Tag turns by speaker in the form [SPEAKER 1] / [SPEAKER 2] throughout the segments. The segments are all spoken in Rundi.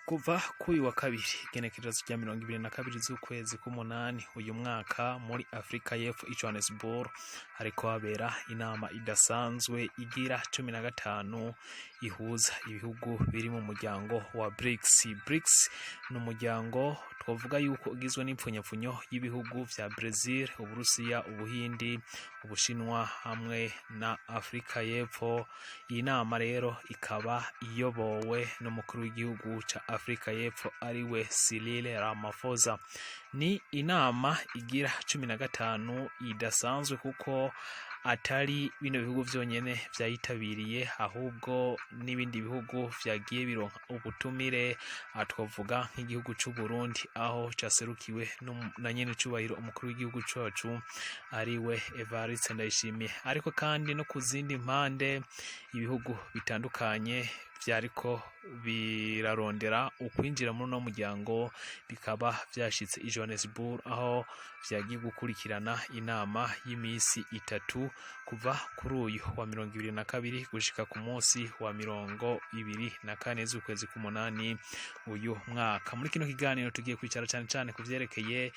[SPEAKER 1] Kuva Kw'I wa kabiri igenekerezo rya 22 z'ukwezi k'umunani uyu mwaka muri Afrika Yepfo i Johannesburg hariko habera inama idasanzwe igira 15 ihuza ibihugu biri mu muryango wa BRICS. BRICS n'umuryango twavuga yuko ugizwe n'impfunyapfunyo y'ibihugu vya Brazil, Uburusiya, Ubuhindi, Ubushinwa hamwe na Afrika Yepfo. Iyi nama rero ikaba iyobowe n'umukuru w'igihugu ca Afrika Yepfo ariwe Cyril Ramaphosa. Ni inama igira 15 idasanzwe kuko atari bino bihugu vyonyene vyayitabiriye ahubwo n'ibindi bihugu vyagiye bironka ubutumire, twavuga nk'igihugu c'u Burundi aho caserukiwe na nyene cubahiro umukuru w'igihugu cacu ariwe Evariste Ndayishimiye, ariko kandi no ku zindi mpande ibihugu bitandukanye vyariko birarondera ukwinjira muri no muryango bikaba vyashitse i Johannesburg aho vyagiye gukurikirana inama y'imisi 3 kuva kuri uyu wa 22 gushika ku munsi wa 24 z'ukwezi k'umunani uyu mwaka. Muri kino kiganiro tugiye kwicara cyane kuvyerekeye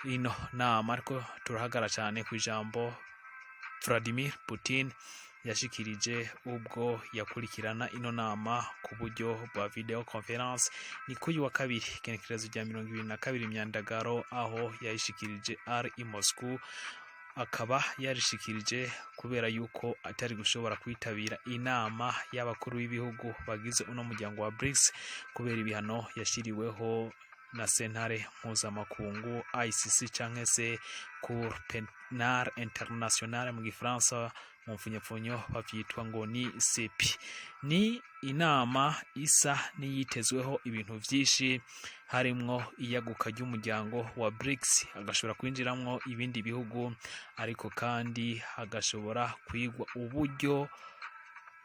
[SPEAKER 1] ino nama, ariko turahagara cyane ku ijambo Vladimir Putin yashikirije ubwo yakurikirana ino nama ku buryo bwa video conference. Ni Kw'I wa kabiri igenekerezo rya 22 Myandagaro aho yayishikirije ari i Moscow, akaba yarishikirije kubera yuko atari gushobora kwitabira inama y'abakuru b'ibihugu bagize uno muryango wa BRICS kubera ibihano yashiriweho na sentare mpuzamakungu ICC canke se Cour Penal Internationale mu Gifaransa, mu mfunyapfunyo bavyitwa ngo ni CPI. Ni inama isa niyitezweho ibintu vyinshi, harimwo iyaguka ry'umuryango wa BRICS agashobora kwinjiramwo ibindi bihugu, ariko kandi hagashobora kwigwa uburyo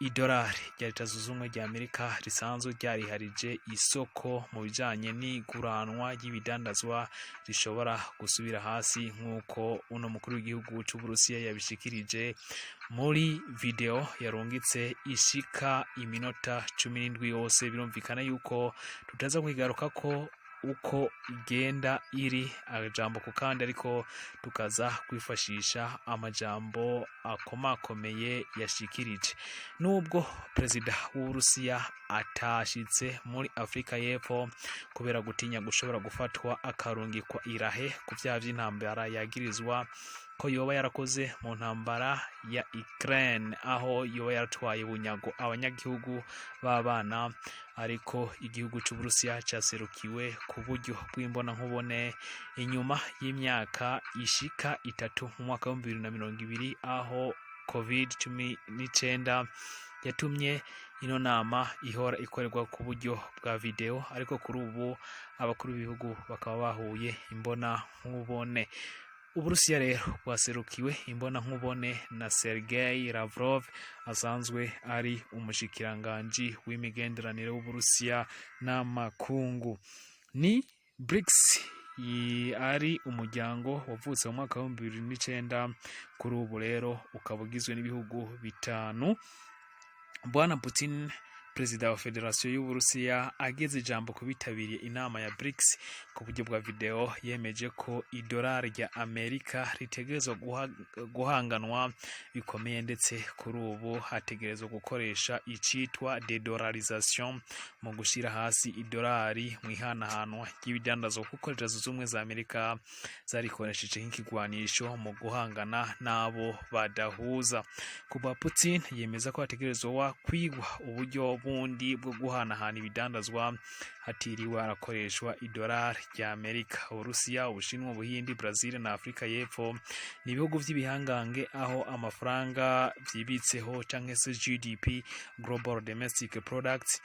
[SPEAKER 1] idolari rya Leta Zunze Ubumwe rya Amerika risanzwe ryariharije isoko mu bijanye n'iguranwa ry'ibidandazwa rishobora gusubira hasi, nk'uko uno mukuru w'igihugu c'Uburusiya yabishikirije muri video yarungitse ishika iminota 17 yose. Birumvikana yuko tutaza kwigaruka ko uko igenda iri ajambo ku kandi, ariko tukaza kwifashisha amajambo akomakomeye yashikirije. Nubwo perezida w'Uburusiya atashitse muri Afrika Yepfo kubera gutinya gushobora gufatwa akarungikwa irahe ku vyaha vy'intambara yagirizwa ko yoba yarakoze mu ntambara ya Ukraine, aho yoba yaratwaye bunyago abanyagihugu b'abana, ariko igihugu c'Uburusiya caserukiwe ku buryo bw'imbona nkubone inyuma y'imyaka ishika 3 mu mwaka wa 2020 aho COVID-19 yatumye ino nama ihora ikorerwa ku buryo bwa video, ariko kuri ubu abakuru b'ibihugu bakaba bahuye imbona nkubone. Uburusiya rero bwaserukiwe imbona nkubone na Sergei Lavrov asanzwe ari umushikiranganji w'imigenderanire w'Uburusiya n'amakungu. Ni BRICS ari umuryango wavutse mu mwaka wa 2009, kuri ubu rero ukaba ugizwe n'ibihugu 5. Bwana Putin, perezida wa Federasiyo y'Uburusiya, ageze ijambo kubitabiriye inama ya BRICS ku buryo bwa video, yemeje ko idolari rya Amerika ritegerezwa guhanganwa bikomeye, ndetse kuri ubu hategerezwa gukoresha icitwa de-dollarisation mu gushira hasi idolari mu ihanahanwa ry'ibidandazwa, kuko Leta Zunze Ubumwe za Amerika zarikoresheje nk'ikigwanisho mu guhangana n'abo badahuza. Kuba Putin yemeza ko hategerezwa kwigwa uburyo bundi bwo guhanahana ibidandazwa hatiriwe arakoreshwa idolari rya Amerika. Uburusiya, Ubushinwa, Ubuhindi, Brazil na Afrika Yepfo ni ibihugu vy'ibihangange aho amafaranga vyibitseho canke se GDP, Global Domestic Product,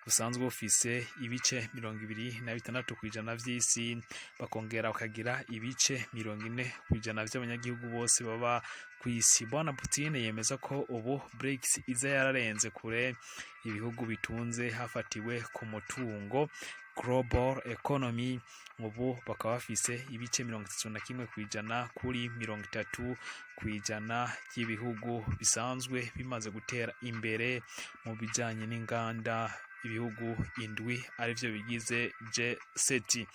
[SPEAKER 1] busanzwe bufise ibice 26% vy'isi, bakongera bakagira ibice 40% vy'abanyagihugu bose baba kw'isi. Bwana Putin yemeza ko ubu BRICS iza yararenze kure ibihugu bitunze hafatiwe ku mutungo global economy, ubu bakaba bafise ibice 31% kuri 30% y'ibihugu bisanzwe bimaze gutera imbere mu bijanye n'inganda ibihugu indwi arivyo bigize G7.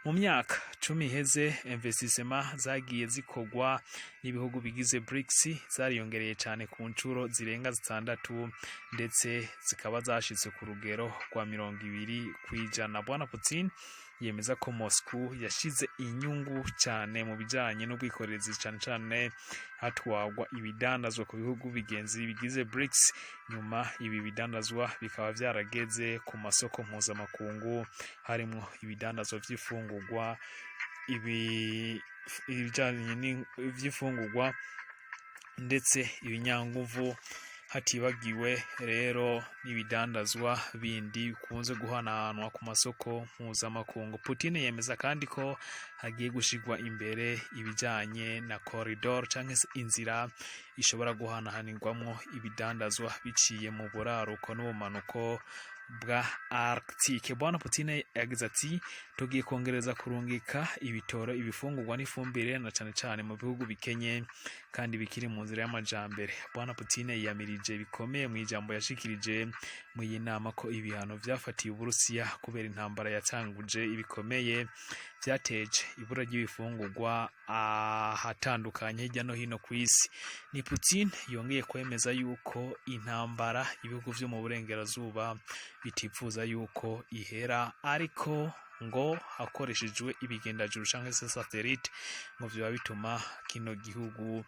[SPEAKER 1] Mu myaka 10 iheze investissement zagiye zikorwa n'ibihugu bigize BRICS zariyongereye cyane ku ncuro zirenga 6 ndetse zikaba zashitse ku rugero rwa 20%. Bwana Putin yemeza ko Moscow yashize inyungu cyane mu bijanye n'ubwikorezi cyane hatwagwa ibidandazwa ku bihugu bigenzi bigize BRICS. Nyuma ibi bidandazwa bikaba vyarageze ku masoko mpuzamakungu harimo ibidandazwa vy'ifungurwa, ibijanye n'ivy'ifungurwa ndetse ibinyanguvu, hatibagiwe rero n'ibidandazwa bindi bikunze guhanahanwa ku masoko mpuzamakungu. Putin yemeza kandi ko hagiye gushigwa imbere ibijanye na corridor canke inzira ishobora guhanahanirwamwo ibidandazwa biciye mu buraruko n'ubumanuko bwa Arctique. Bwana Putin yagize ati tugiye kongereza kurungika ibitoro, ibifungurwa n'ifumbire na cane mu bihugu bikenye kandi bikiri mu nzira y'amajambere. Bwana Putin yamirije bikomeye mu ijambo yashikirije mu yinama ko ibihano vyafatiye Uburusiya kubera intambara yatanguje ibikomeye vyateje ibura ry'ibifungurwa ahatandukanye hirya no hino ku isi. Ni Putin yongeye kwemeza yuko intambara ibihugu vyo mu burengerazuba bitipfuza yuko ihera, ariko ngo hakoreshejwe ibigendajuru canke satellite ngo vyoba bituma kino gihugu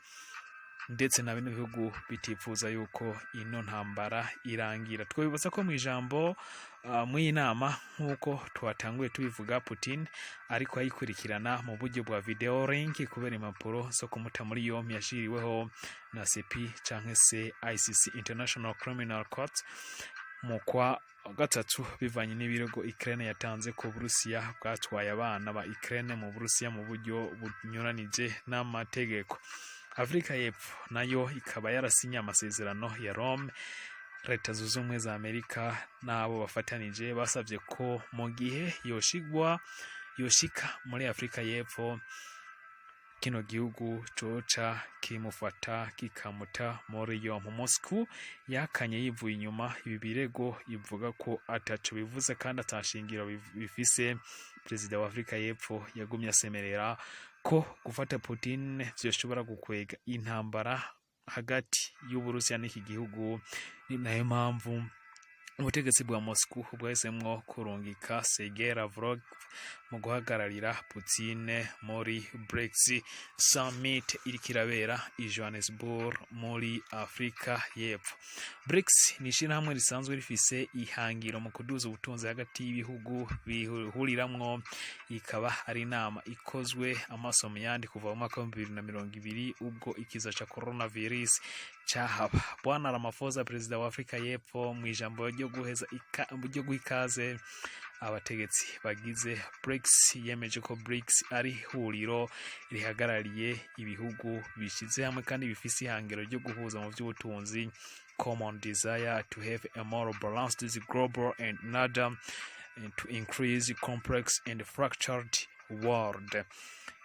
[SPEAKER 1] ndetse na bino bihugu bitipfuza yuko ino ntambara irangira. Twibutsa ko mu ijambo mu inama nkuko twatanguye tubivuga, Putin ariko ayikurikirana mu buryo bwa video link kubera impapuro zo kumuta muri yompi yashiriweho na CPI canke se ICC International Criminal Court mu kwa gatatu bivanye n'ibirego Ukraine yatanze ko Burusiya bwatwaye abana ba Ukraine mu Burusiya mu buryo bunyuranije n'amategeko. Afrika y'Epfo nayo ikaba yarasinye amasezerano ya Rome. Leta Zunze Ubumwe za Amerika n'abo bafatanije basavye ko mu gihe yoshika muri Afrika y'Epfo kino gihugu coca kimufata kikamuta muri yompi. Moscow yakanye yivuye inyuma ibi birego, ivuga ko ataco bivuze kandi atashingiro bifise. Perezida wa Afrika y'Epfo yagumye asemerera ko gufata Putin vyoshobora gukwega intambara hagati y'Uburusiya n'iki gihugu. Ni nayo mpamvu ubutegetsi bwa Moscow bwahisemwo kurungika Sergei Lavrov mu guhagararira Putin muri BRICS Summit iriko irabera i Johannesburg muri Afrika y'Epfo. BRICS ni ishirahamwe risanzwe rifise ihangiro mu kuduza ubutunzi hagati y'ibihugu bihuriramwo, ikaba ari inama ikozwe amaso mu yandi kuva mu mwaka wa 2020 ubwo ikiza ca coronavirus cahaba. Bwana Ramaphosa, perezida wa Afrika y'Epfo, mu ijambo ryo guha ikaze abategetsi bagize BRICS yemeje ko BRICS ari huriro rihagarariye ibihugu bishize hamwe kandi bifise ihangiro ryo guhuza mu by'ubutunzi, common desire to have a more balanced global and order and to increase complex and fractured world.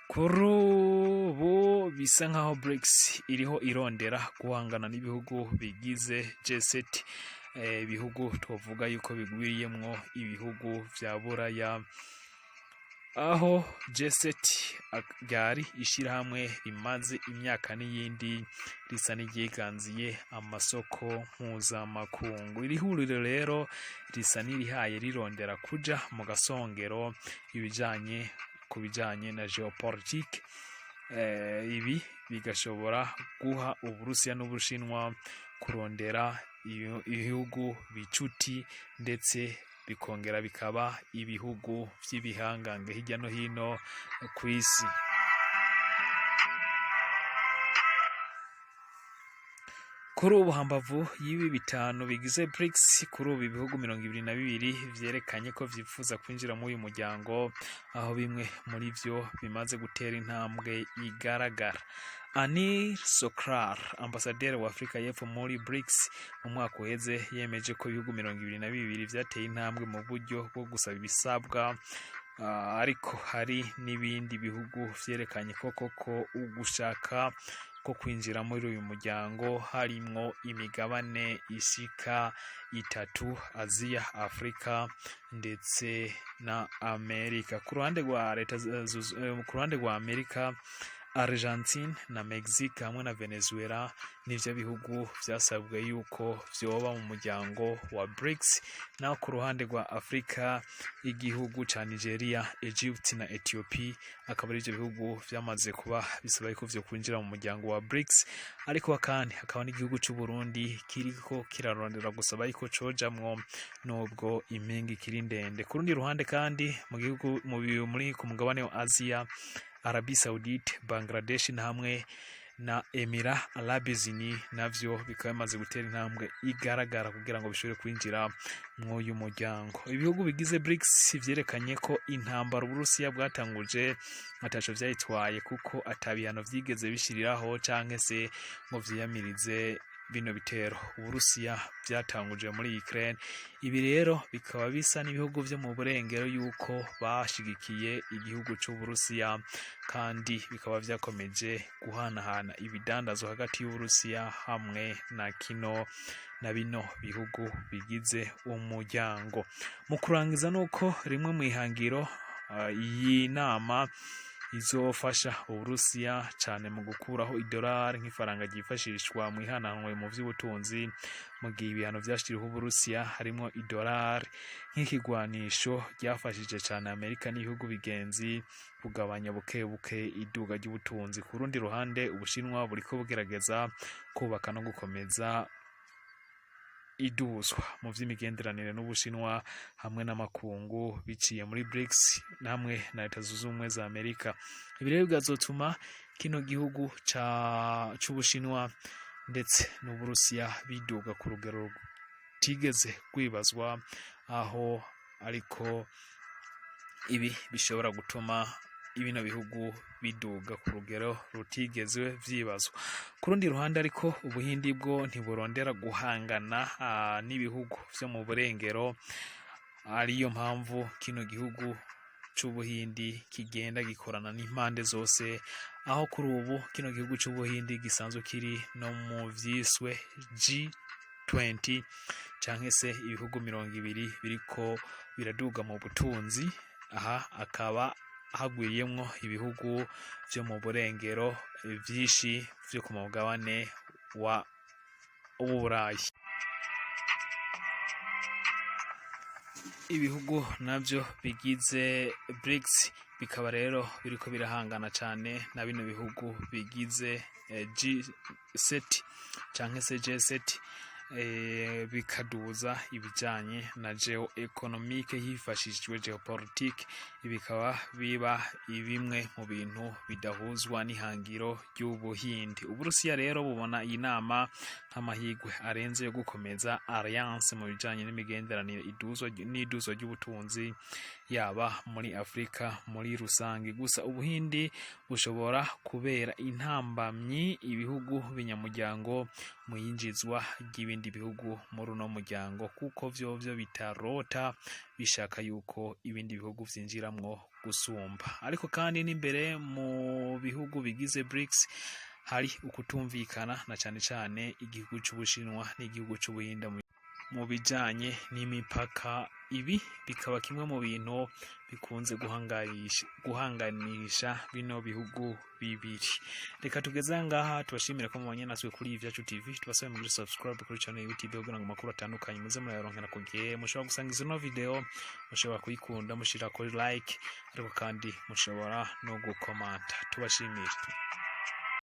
[SPEAKER 1] Kuri ubu bisa nkaho BRICS iriho irondera guhangana n'ibihugu bigize G7, ibihugu twavuga yuko bigwiriyemwo ibihugu vya Buraya, aho G7 ryari ishirahamwe rimaze imyaka n'iyindi risa n'iryiganziye amasoko mpuzamakungu. Iri huriro rero risa n'irihaye rirondera kuja mu gasongero ku bijanye na geopolitique. Ibi bigashobora guha Uburusiya n'Ubushinwa kurondera ibihugu bicuti ndetse bikongera bikaba ibihugu vy'ibihangange hirya no hino ku isi. Kuri ubu hambavu y'ibi bitanu bigize BRICS, kuri ubu ibihugu 22 vyerekanye ko vyifuza kwinjira muri uyu muryango, aho bimwe muri vyo bimaze gutera intambwe igaragara. Anil Sokrar, ambasaderi wa Afrika y'Epfo muri BRICS, mu mwaka uheze yemeje ko ibihugu 22 vyateye intambwe mu buryo bwo gusaba ibisabwa ariko hari n'ibindi bihugu vyerekanye koko ugushaka ko kwinjira muri uyu muryango harimwo imigabane ishika 3: Aziya, Afrika ndetse na Amerika. Ku ruhande rwa Amerika, Argentine na Mexique hamwe na Venezuela nivyo bihugu vyasabwe yuko vyoba mu muryango wa BRICS. Naho ku ruhande rwa Afrika, igihugu ca Nigeria, Egypt na Ethiopia akaba ari ivyo bihugu vyamaze kuba bisaba yuko vyo kwinjira mu muryango wa BRICS. Ariko kandi hakaba n'igihugu c'u Burundi kiriko kirarondera gusaba yuko cojamwo nubwo impinga ikiri ndende. Ku rundi ruhande kandi muri ku mugabane wa Aziya, Arabie Saoudite, Bangladesh na hamwe na Emira Arabes Unis navyo bikaba bimaze gutera intambwe igaragara kugira ngo bishobore kwinjira mw'uyu muryango. Ibihugu bigize BRICS vyerekanye ko intambara Uburusiya bwatanguje ataco vyayitwaye kuko atabihano vyigeze bishiriraho canke se ngo vyiyamirize bino bitero Uburusiya byatanguje muri Ukraine. Ibi rero bikaba bisa n'ibihugu vyo mu burengero yuko bashigikiye igihugu c'Uburusiya, kandi bikaba vyakomeje guhanahana ibidandazwa hagati y'Uburusiya hamwe na bino bihugu bigize umuryango. Mu kurangiza nuko rimwe mu ihangiro iyi nama izofasha Uburusiya cyane mu gukuraho idolari nk'ifaranga ryifashishwa mu ihananwe mu vy'ubutunzi, mu gihe ibihano vyashiriweho Uburusiya harimo idolari nk'ikigwanisho ryafashije cyane Amerika n'ibihugu bigenzi kugabanya buke iduga ry'ubutunzi. Ku rundi ruhande, Ubushinwa buriko bugerageza kubaka no gukomeza iduzwa mu vy'imigenderanire n'Ubushinwa hamwe n'amakungu biciye muri BRICS hamwe na Leta Zunze Ubumwe za Amerika. Ibi rero bigazotuma kino gihugu c'Ubushinwa ndetse n'Uburusiya biduga ku rugero rutigeze kwibazwa, aho ariko ibi bishobora gutuma ibino bihugu biduga ku rugero rutigeze vyibazwa. Ku rundi ruhande ariko, Ubuhindi bwo ntiburondera guhangana n'ibihugu vyo mu burengero, ariyo mpamvu kino gihugu c'Ubuhindi kigenda gikorana n'impande zose, aho kuri ubu kino gihugu c'Ubuhindi gisanzwe kiri no mu vyiswe G20 canke se ibihugu 20 biriko biraduga mu butunzi. Aha akaba hagwiriyemwo ibihugu vyo mu burengero vyinshi vyo ku mugabane wa Uburayi. Ibihugu navyo bigize BRICS bikaba rero biriko birahangana cane na bino bihugu bigize G7 canke se G7, bikaduza ibijanye na geoeconomique hifashishijwe geopolitique. Ibikaba biba bimwe mu bintu bidahuzwa n'ihangiro ry'Ubuhindi. Uburusiya rero bubona iyi nama nk'amahigwe arenze yo gukomeza alliance mu bijanye n'imigenderanire n'iduzwa ry'ubutunzi yaba muri Afrika muri rusange. Gusa Ubuhindi bushobora kubera intambamyi ibihugu binyamuryango mu yinjizwa ry'ibindi bihugu muri uno muryango, kuko vyovyo bitarota bishaka yuko ibindi bihugu vyinjiramwo gusumba. Ariko kandi n'imbere mu bihugu bigize BRICS hari ukutumvikana na cane igihugu c'Ubushinwa n'igihugu c'Ubuhinde mu bijanye n'imipaka. Ibi bikaba kimwe mu bintu bikunze guhanganisha bino bihugu bibiri. Reka tugeze ngaha, tubashimire ko mubanye natwe kuri Yepfo TV. Tubasabe muri subscribe kuri channel YouTube kugira ngo amakuru atandukanye muze murayaronkera ku gihe. Mushobora gusangiza ino video, mushobora kuyikunda, mushira ko like, ariko kandi mushobora no gukomanta. Tubashimire.